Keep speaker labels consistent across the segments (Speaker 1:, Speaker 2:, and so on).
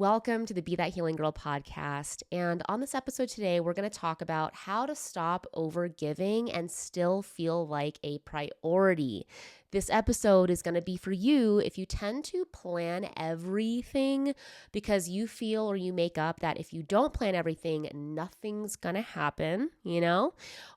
Speaker 1: Welcome to the Be That Healing Girl podcast. And on this episode today, we're going to talk about how to stop overgiving and still feel like a priority. This episode is going to be for you if you tend to plan everything because you feel or you make up that if you don't plan everything, nothing's going to happen,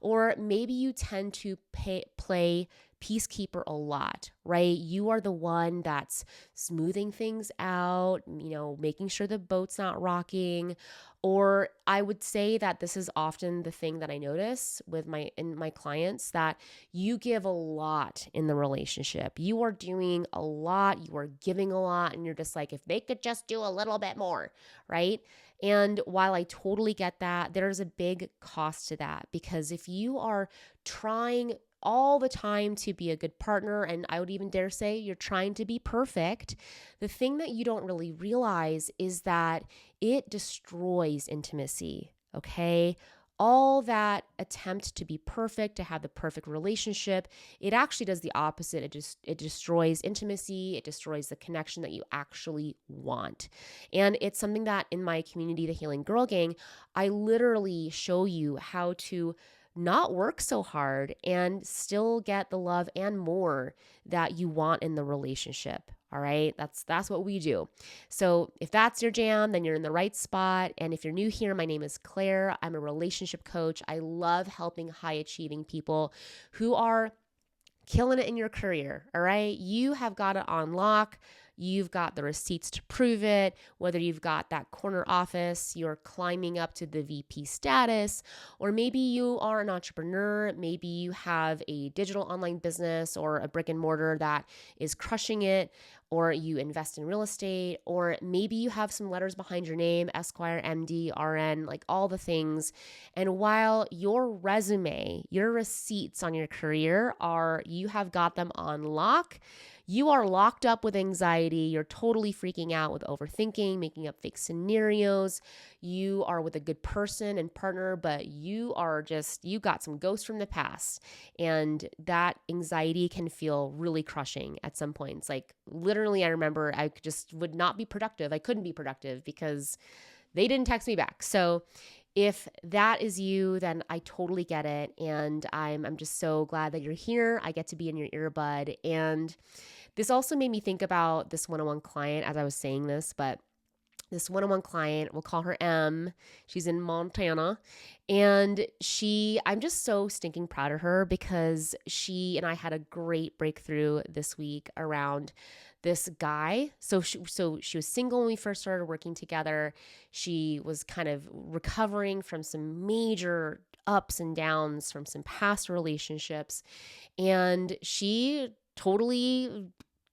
Speaker 1: Or maybe you tend to play peacekeeper a lot, right? You are the one that's smoothing things out, making sure the boat's not rocking. Or I would say that this is often the thing that I notice with my clients, that you give a lot in the relationship. You are doing a lot, you are giving a lot, and you're just like, if they could just do a little bit more, right? And while I totally get that, there's a big cost to that, because if you are trying all the time to be a good partner, and I would even dare say you're trying to be perfect, the thing that you don't really realize is that it destroys intimacy, okay? All that attempt to be perfect, to have the perfect relationship, it actually does the opposite. It destroys intimacy, it destroys the connection that you actually want. And it's something that in my community, the Healing Girl Gang, I literally show you how to not work so hard and still get the love and more that you want in the relationship. All right. That's what we do. So if that's your jam, then you're in the right spot. And if you're new here, my name is Claire. I'm a relationship coach. I love helping high achieving people who are killing it in your career. All right. You have got it on lock. You've got the receipts to prove it, whether you've got that corner office, you're climbing up to the VP status, or maybe you are an entrepreneur, maybe you have a digital online business or a brick and mortar that is crushing it, or you invest in real estate, or maybe you have some letters behind your name, Esquire, MD, RN, like all the things. And while your resume, your receipts on your career you have got them on lock, you are locked up with anxiety. You're totally freaking out with overthinking, making up fake scenarios. You are with a good person and partner, but you got some ghosts from the past. And that anxiety can feel really crushing at some points. Like literally, I remember I just would not be productive. I couldn't be productive because they didn't text me back. So if that is you, then I totally get it. And I'm just so glad that you're here. I get to be in your earbud. And this also made me think about this one-on-one client as I was saying this, but this one-on-one client, we'll call her M. She's in Montana. And I'm just so stinking proud of her because she and I had a great breakthrough this week around this guy. So she was single when we first started working together. She was kind of recovering from some major ups and downs from some past relationships. And she totally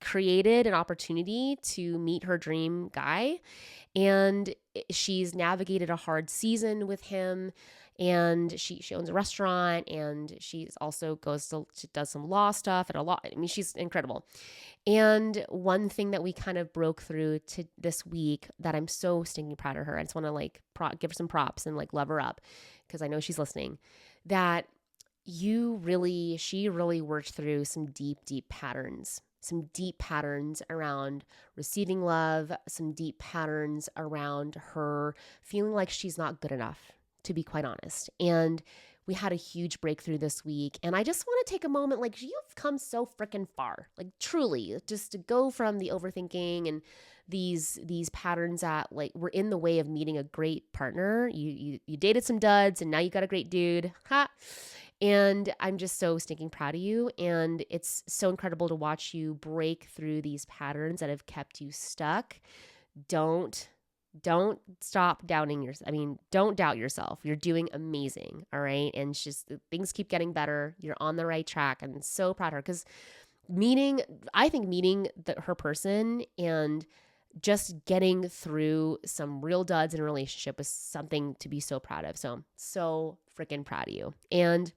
Speaker 1: created an opportunity to meet her dream guy. And she's navigated a hard season with him. And she owns a restaurant, and she's also she does some law stuff and a lot. I mean, she's incredible. And one thing that we kind of broke through to this week that I'm so stinking proud of her, I just want to give her some props and love her up because I know she's listening, that she really worked through some deep patterns around receiving love, some deep patterns around her feeling like she's not good enough, to be quite honest. And we had a huge breakthrough this week. And I just want to take a moment, you've come so freaking far, truly, just to go from the overthinking and these patterns that were in the way of meeting a great partner. You dated some duds and now you got a great dude. Ha! And I'm just so stinking proud of you. And it's so incredible to watch you break through these patterns that have kept you stuck. Don't stop doubting yourself. Don't doubt yourself. You're doing amazing. All right. And things keep getting better. You're on the right track. I'm so proud of her because meeting her person and just getting through some real duds in a relationship was something to be so proud of. So freaking proud of you. And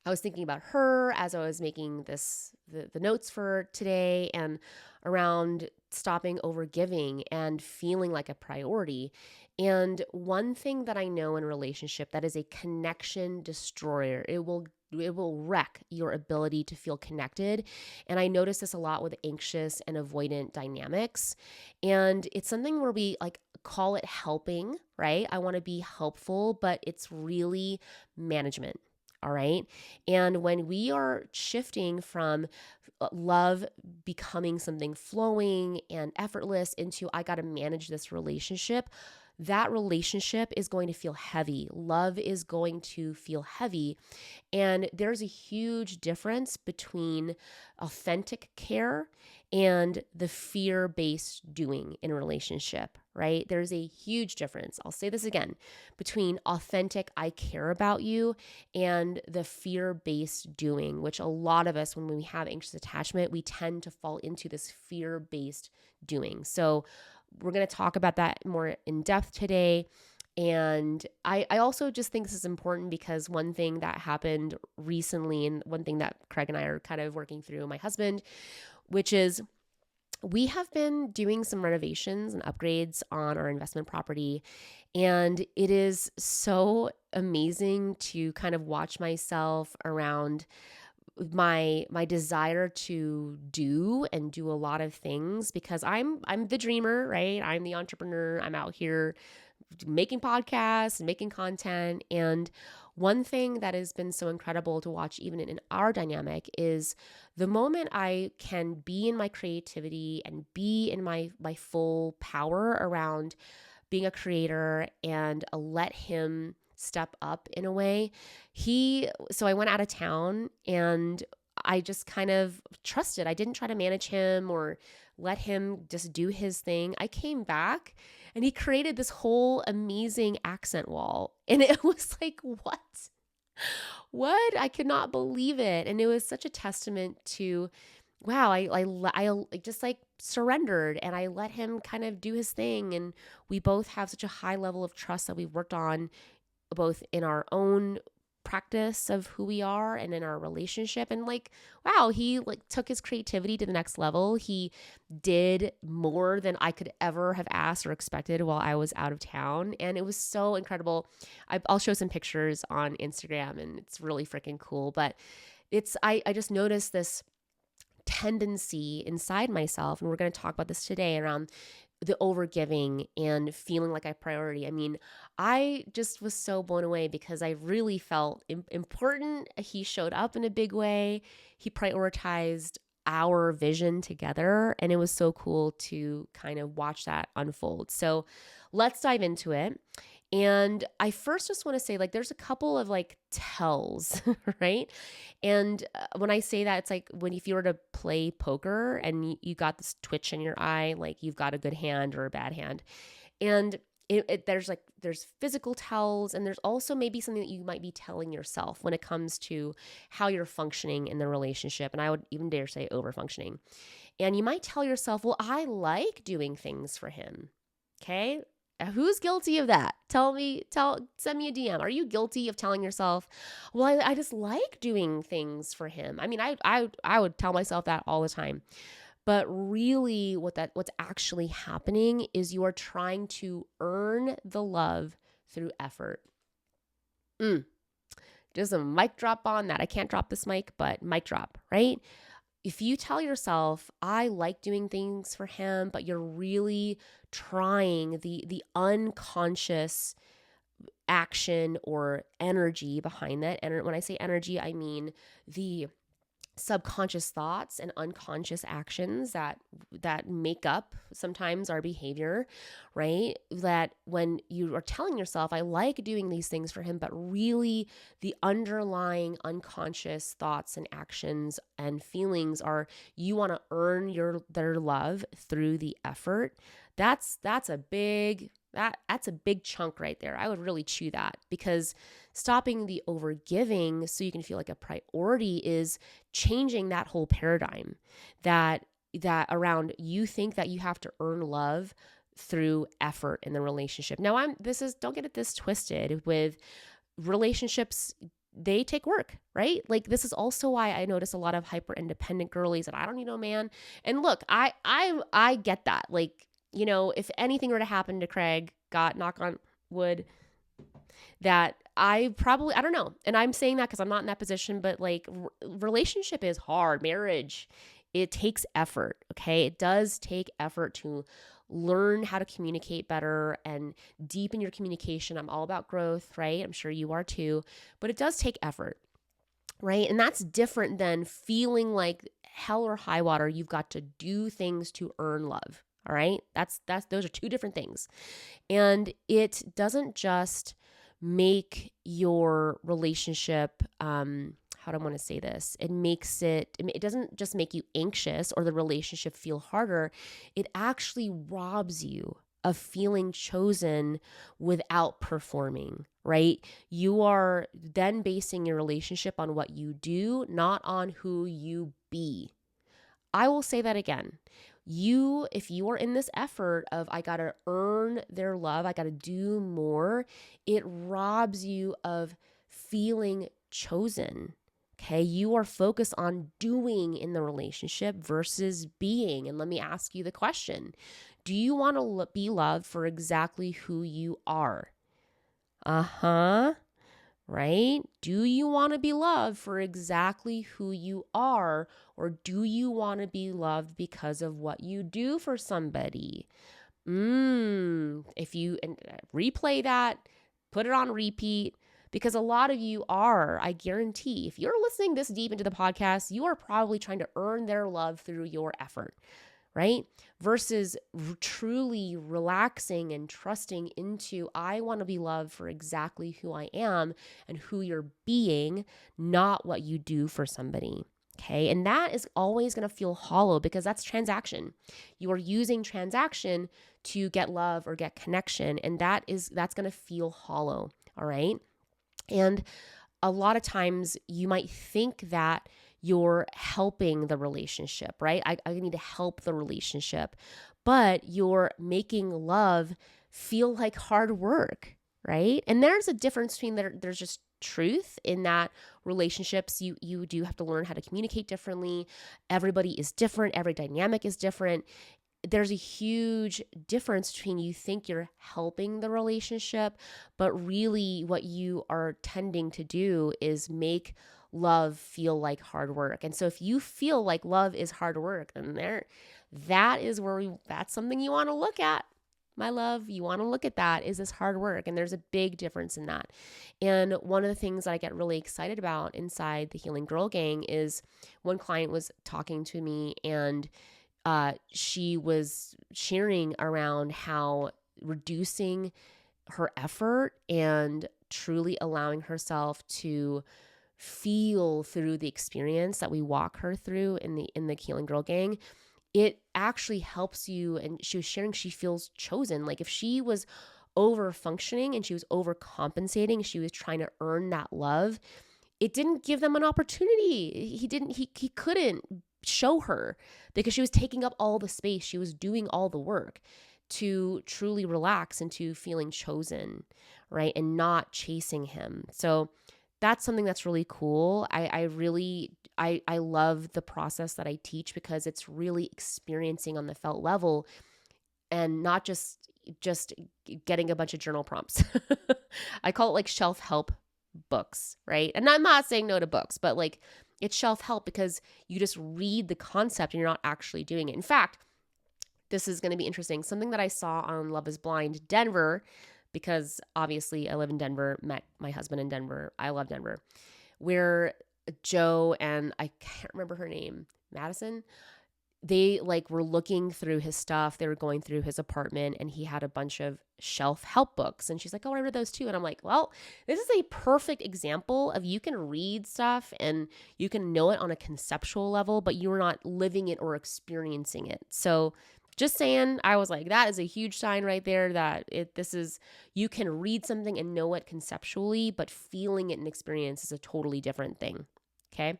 Speaker 1: I was thinking about her as I was making the notes for today and around stopping overgiving and feeling like a priority. And one thing that I know in a relationship that is a connection destroyer, it will wreck your ability to feel connected. And I notice this a lot with anxious and avoidant dynamics. And it's something where we like call it helping, right? I want to be helpful, but it's really management. All right. And when we are shifting from love becoming something flowing and effortless into, I got to manage this relationship, that relationship is going to feel heavy. Love is going to feel heavy. And there's a huge difference between authentic care and the fear-based doing in a relationship, right? There's a huge difference. I'll say this again, between authentic, I care about you, and the fear-based doing, which a lot of us, when we have anxious attachment, we tend to fall into this fear-based doing. So we're going to talk about that more in depth today. And I also just think this is important because one thing that happened recently, and one thing that Craig and I are kind of working through, my husband, which is we have been doing some renovations and upgrades on our investment property. And it is so amazing to kind of watch myself around my desire to do a lot of things, because I'm the dreamer, right? I'm the entrepreneur. I'm out here making podcasts and making content. And one thing that has been so incredible to watch, even in our dynamic, is the moment I can be in my creativity and be in my full power around being a creator and let him step up in a way. So I went out of town and I just kind of trusted. I didn't try to manage him or let him just do his thing. I came back and he created this whole amazing accent wall. And it was like, what? What? I could not believe it. And it was such a testament to, wow, I just like surrendered and I let him kind of do his thing. And we both have such a high level of trust that we've worked on both in our own practice of who we are and in our relationship. And like, wow, he like took his creativity to the next level. He did more than I could ever have asked or expected while I was out of town. And it was so incredible. I'll show some pictures on Instagram and it's really freaking cool. But I just noticed this tendency inside myself, and we're going to talk about this today, around the overgiving and feeling like a priority. I mean, I just was so blown away because I really felt important. He showed up in a big way. He prioritized our vision together, and it was so cool to kind of watch that unfold. So let's dive into it. And I first just want to say, like, there's a couple of like tells, right? And when I say that, it's like if you were to play poker and you got this twitch in your eye, like you've got a good hand or a bad hand. And there's physical tells, and there's also maybe something that you might be telling yourself when it comes to how you're functioning in the relationship. And I would even dare say over functioning. And you might tell yourself, well, I like doing things for him. Okay. Who's guilty of that? Send me a DM. Are you guilty of telling yourself, well, I just like doing things for him? I mean, I would tell myself that all the time. But really what's actually happening is you are trying to earn the love through effort. Just a mic drop on that. I can't drop this mic, but mic drop, right? If you tell yourself, I like doing things for him, but you're really trying the unconscious action or energy behind that. And when I say energy, I mean the subconscious thoughts and unconscious actions that make up sometimes our behavior, right? That when you are telling yourself, I like doing these things for him, but really the underlying unconscious thoughts and actions and feelings are, you want to earn their love through the effort. That's a big chunk right there. I would really chew that, because stopping the overgiving so you can feel like a priority is changing that whole paradigm that around, you think that you have to earn love through effort in the relationship. Now, don't get this twisted with relationships. They take work, right? Like, this is also why I notice a lot of hyper independent girlies that I don't need no man. And look, I get that. Like, if anything were to happen to Craig, God, knock on wood, that I don't know. And I'm saying that because I'm not in that position, but like relationship is hard. Marriage, it takes effort. Okay. It does take effort to learn how to communicate better and deepen your communication. I'm all about growth, right? I'm sure you are too, but it does take effort, right? And that's different than feeling like hell or high water. You've got to do things to earn love. All right. Those are two different things. And it doesn't just make your relationship, how do I want to say this? It doesn't just make you anxious or the relationship feel harder. It actually robs you of feeling chosen without performing, right? You are then basing your relationship on what you do, not on who you be. I will say that again. If you are in this effort of, I got to earn their love, I got to do more, it robs you of feeling chosen. Okay. You are focused on doing in the relationship versus being. And let me ask you the question: do you want to be loved for exactly who you are? Right? Do you want to be loved for exactly who you are, or do you want to be loved because of what you do for somebody? If you replay that, put it on repeat, because a lot of you are, I guarantee, if you're listening this deep into the podcast, you are probably trying to earn their love through your effort, right? Versus truly relaxing and trusting into, I want to be loved for exactly who I am and who you're being, not what you do for somebody. Okay. And that is always going to feel hollow because that's transaction. You are using transaction to get love or get connection. And that's going to feel hollow. All right. And a lot of times you might think that you're helping the relationship, right? I need to help the relationship, but you're making love feel like hard work, right? And there's a difference between there's just truth in that relationships, you do have to learn how to communicate differently. Everybody is different. Every dynamic is different. There's a huge difference between you think you're helping the relationship, but really what you are tending to do is make love feel like hard work. And so if you feel like love is hard work, then that's something you want to look at. My love, you want to look at that. Is this hard work? And there's a big difference in that. And one of the things that I get really excited about inside the Healing Girl Gang is one client was talking to me, and she was sharing around how reducing her effort and truly allowing herself to feel through the experience that we walk her through in the Healing Girl Gang, it actually helps you. And she was sharing she feels chosen. Like if she was over functioning and she was overcompensating, she was trying to earn that love, it didn't give them an opportunity. He couldn't show her because she was taking up all the space. She was doing all the work to truly relax into feeling chosen, right? And not chasing him. So that's something that's really cool. I love the process that I teach because it's really experiencing on the felt level and not just getting a bunch of journal prompts. I call it like shelf help books, right? And I'm not saying no to books, but like it's shelf help because you just read the concept and you're not actually doing it. In fact, this is going to be interesting. Something that I saw on Love is Blind Denver, because obviously I live in Denver, met my husband in Denver. I love Denver, where Joe and I can't remember her name, Madison, they like were looking through his stuff. They were going through his apartment and he had a bunch of shelf help books. And she's like, oh, I read those too. And I'm like, well, this is a perfect example of you can read stuff and you can know it on a conceptual level, but you're not living it or experiencing it. So just saying, I was like, that is a huge sign right there that you can read something and know it conceptually, but feeling it and experience is a totally different thing. Okay.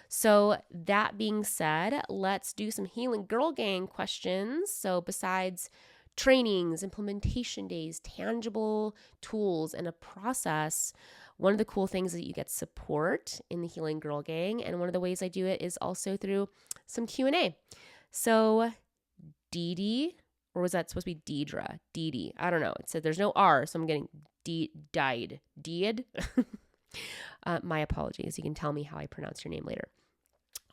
Speaker 1: So that being said, let's do some Healing Girl Gang questions. So besides trainings, implementation days, tangible tools, and a process, one of the cool things is that you get support in the Healing Girl Gang. And one of the ways I do it is also through some Q&A. So Dee Dee, Or was that supposed to be Deidre? Dee. I don't know. It said there's no R, so I'm getting died. Deed? My apologies. You can tell me how I pronounce your name later.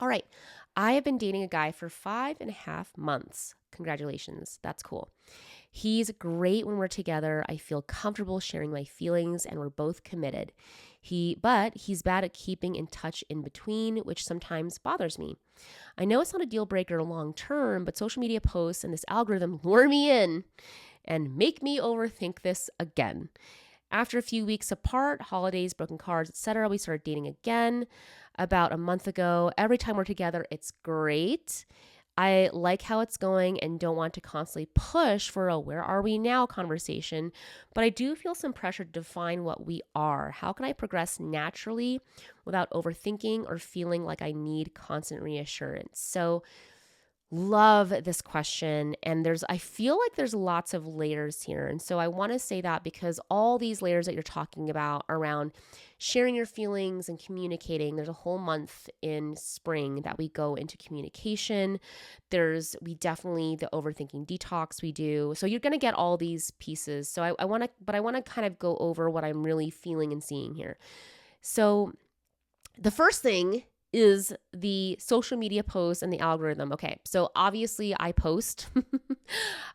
Speaker 1: All right. I have been dating a guy for 5.5 months. Congratulations. That's cool. He's great when we're together. I feel comfortable sharing my feelings and we're both committed. But he's bad at keeping in touch in between, which sometimes bothers me. I know it's not a deal breaker long term, but social media posts and this algorithm lure me in and make me overthink this again. After a few weeks apart, holidays, broken cards, etc., we started dating again about a month ago. Every time we're together, it's great. I like how it's going and don't want to constantly push for a where are we now conversation, but I do feel some pressure to define what we are. How can I progress naturally without overthinking or feeling like I need constant reassurance? So, love this question. And I feel like there's lots of layers here. And so I want to say that because all these layers that you're talking about around sharing your feelings and communicating, there's a whole month in spring that we go into communication. We definitely, the overthinking detox we do. So you're going to get all these pieces. So I want to kind of go over what I'm really feeling and seeing here. So the first thing is the social media posts and the algorithm. Okay, so obviously I post.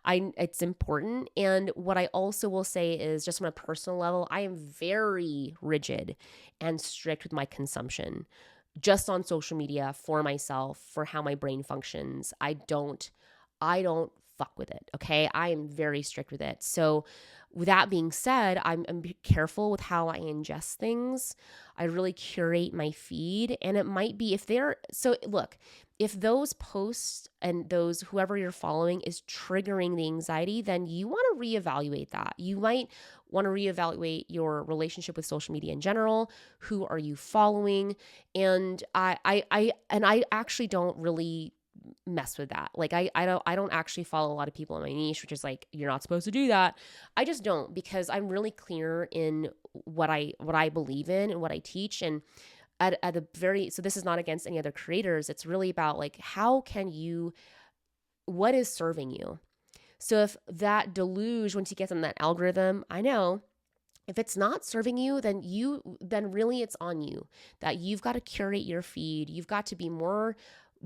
Speaker 1: It's important. And what I also will say is just from a personal level, I am very rigid and strict with my consumption just on social media for myself, for how my brain functions. I don't fuck with it. Okay. I am very strict with it. So with that being said, I'm careful with how I ingest things. I really curate my feed, and it might be if those posts and those whoever you're following is triggering the anxiety, then you want to reevaluate that. You might want to reevaluate your relationship with social media in general. Who are you following? And I actually don't really mess with that. Like I don't actually follow a lot of people in my niche, which is like, you're not supposed to do that. I just don't, because I'm really clear in what I believe in and what I teach. And so this is not against any other creators. It's really about like, what is serving you? So if that deluge, once you get on that algorithm, I know if it's not serving you, then really it's on you, that you've got to curate your feed. You've got to be more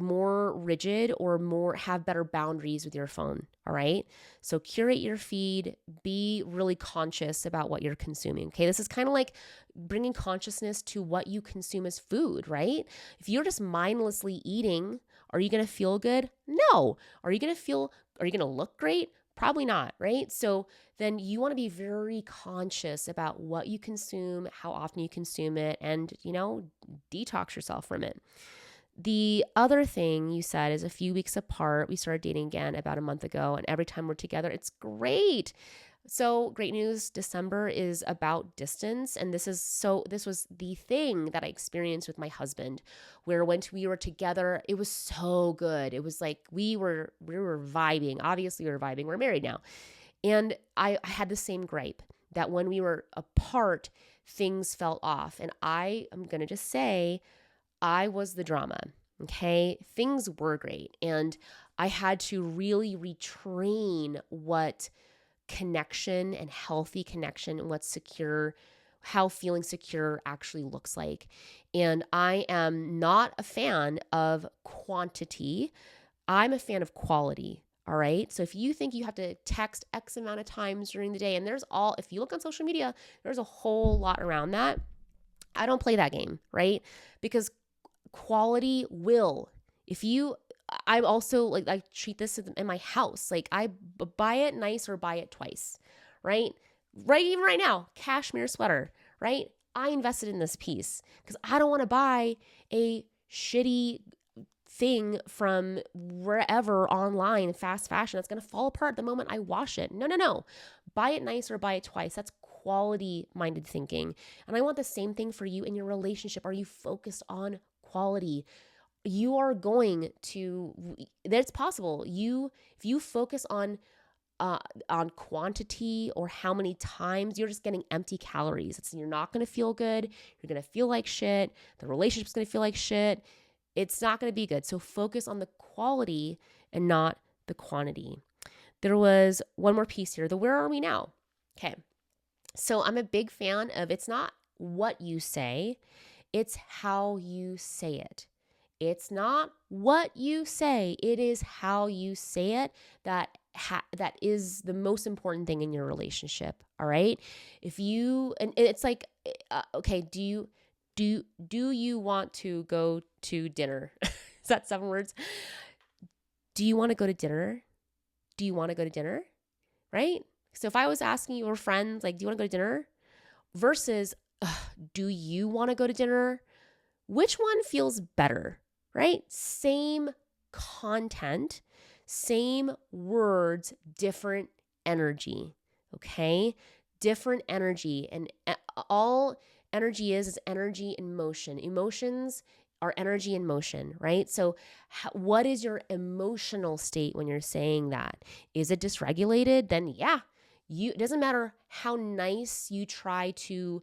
Speaker 1: rigid or have better boundaries with your phone. All right. So curate your feed, be really conscious about what you're consuming. Okay. This is kind of like bringing consciousness to what you consume as food, right? If you're just mindlessly eating, are you going to feel good? No. Are you going to look great? Probably not, right? So then you want to be very conscious about what you consume, how often you consume it, and, detox yourself from it. The other thing you said is a few weeks apart, we started dating again about a month ago, and every time we're together, it's great. So great news, December is about distance. And this was the thing that I experienced with my husband, where when we were together, it was so good. It was like we were vibing. Obviously we were vibing. We're married now. And I had the same gripe that when we were apart, things felt off. And I am going to just say, I was the drama. Okay. Things were great. And I had to really retrain what connection and healthy connection and what's secure, how feeling secure actually looks like. And I am not a fan of quantity. I'm a fan of quality. All right. So if you think you have to text X amount of times during the day, and if you look on social media, there's a whole lot around that. I don't play that game, right? Because quality will, I'm also like, I treat this in my house. Like I buy it nice or buy it twice, right? Right. Even right now, cashmere sweater, right? I invested in this piece because I don't want to buy a shitty thing from wherever online, fast fashion, that's going to fall apart the moment I wash it. No. Buy it nice or buy it twice. That's quality minded thinking. And I want the same thing for you in your relationship. Are you focused on quality? You are going to, that's possible. If you focus on quantity or how many times, you're just getting empty calories. You're not going to feel good. You're going to feel like shit. The relationship's going to feel like shit. It's not going to be good. So focus on the quality and not the quantity. there was one more piece here. The where are we now? Okay. So I'm a big fan of it's not what you say, it's how you say it. It's not what you say, it is how you say it that is the most important thing in your relationship, all right? If you and it's like okay, do you want to go to dinner? Is that 7 words? Do you want to go to dinner? Do you want to go to dinner? Right? So if I was asking your friends, like, do you want to go to dinner? Versus, do you want to go to dinner? Which one feels better, right? Same content, same words, different energy, okay? Different energy. And all energy is energy in motion. Emotions are energy in motion, right? So what is your emotional state when you're saying that? Is it dysregulated? Then yeah, it doesn't matter how nice you try to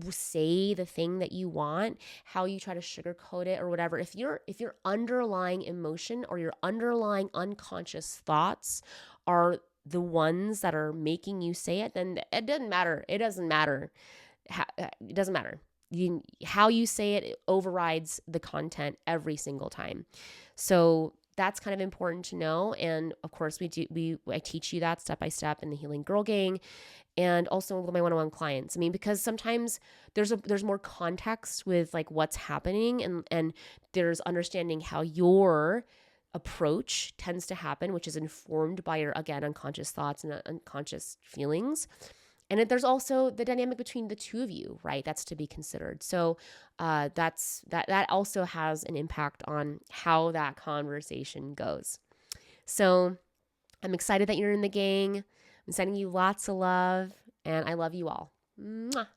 Speaker 1: say the thing that you want, how you try to sugarcoat it or whatever. If your underlying emotion or your underlying unconscious thoughts are the ones that are making you say it, then it doesn't matter. It doesn't matter. It doesn't matter. How you say it overrides the content every single time. So that's kind of important to know. And of course, I teach you that step by step in the Healing Girl Gang, and also with my one-on-one clients. I mean, because sometimes there's more context with like what's happening, and there's understanding how your approach tends to happen, which is informed by your, again, unconscious thoughts and unconscious feelings. And there's also the dynamic between the two of you, right? That's to be considered. So that also has an impact on how that conversation goes. So I'm excited that you're in the gang. I'm sending you lots of love, and I love you all. Mwah.